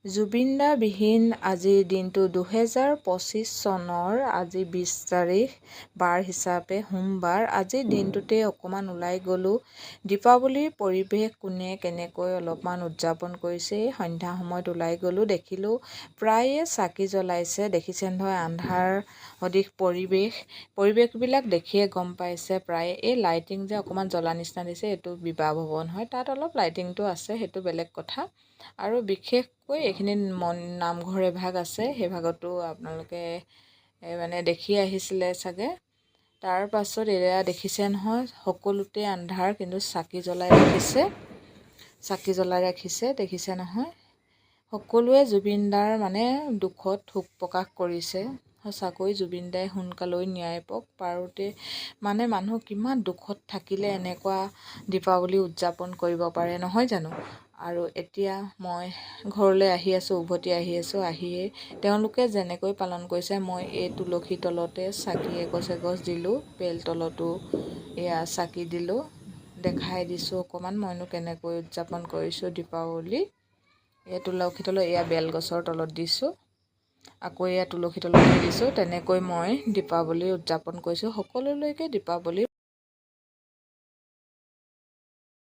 জুবিনদাবিহীন আজিৰ দিনটো ২০২৫ চনৰ আজি ২০ তাৰিখ বাৰ হিচাপে সোমবাৰ। আজিৰ দিনটোতে অকণমান ওলাই গ'লোঁ। দীপাৱলীৰ পৰিৱেশ কোনে কেনেকৈ অলপমান উদযাপন কৰিছে, এই সন্ধ্যা সময়ত ওলাই গ'লোঁ, দেখিলোঁ প্ৰায়ে চাকি জ্বলাইছে। দেখিছে নহয়, আন্ধাৰ সদৃশ পৰিৱেশবিলাক দেখিয়ে গম পাইছে প্ৰায়ে। এই লাইটিং যে অকণমান জ্বলা নিচিনা দিছে, এইটো বিবাহ ভৱন হয়, তাত অলপ লাইটিংটো আছে, সেইটো বেলেগ কথা। আৰু বিশেষকৈ এইখিনিত নামঘৰ এভাগ আছে, সেই ভাগতো আপোনালোকে মানে দেখি আহিছিলে চাগে। তাৰ পাছত এয়া দেখিছে নহয়, সকলোতে আন্ধাৰ, কিন্তু চাকি জ্বলাই ৰাখিছে, দেখিছে নহয়। সকলোৱে জুবিনদাৰ মানে দুখত শোক প্ৰকাশ কৰিছে। সঁচাকৈ জুবিনদাই সোনকালৈ ন্যায় পাওক। পাৰোঁতে মানে মানুহ কিমান দুখত থাকিলে এনেকুৱা দীপাৱলী উদযাপন কৰিব পাৰে, নহয় জানো। আৰু এতিয়া মই ঘৰলৈ আহি আছোঁ, উভতি আহি আছোঁ। আহিয়ে তেওঁলোকে যেনেকৈ পালন কৰিছে, মই এই তুলসী তলতে চাকি এগছ দিলোঁ, বেলতলতো এয়া চাকি দিলোঁ, দেখাই দিছোঁ অকণমান মইনো কেনেকৈ উদযাপন কৰিছোঁ দীপাৱলী। এই তুলসী তলত, এয়া বেলগছৰ তলত দিছোঁ, আকৌ এয়া তুলসী তলত দিছোঁ। তেনেকৈ মই দীপাৱলী উদযাপন কৰিছোঁ। সকলোলৈকে দীপাৱলী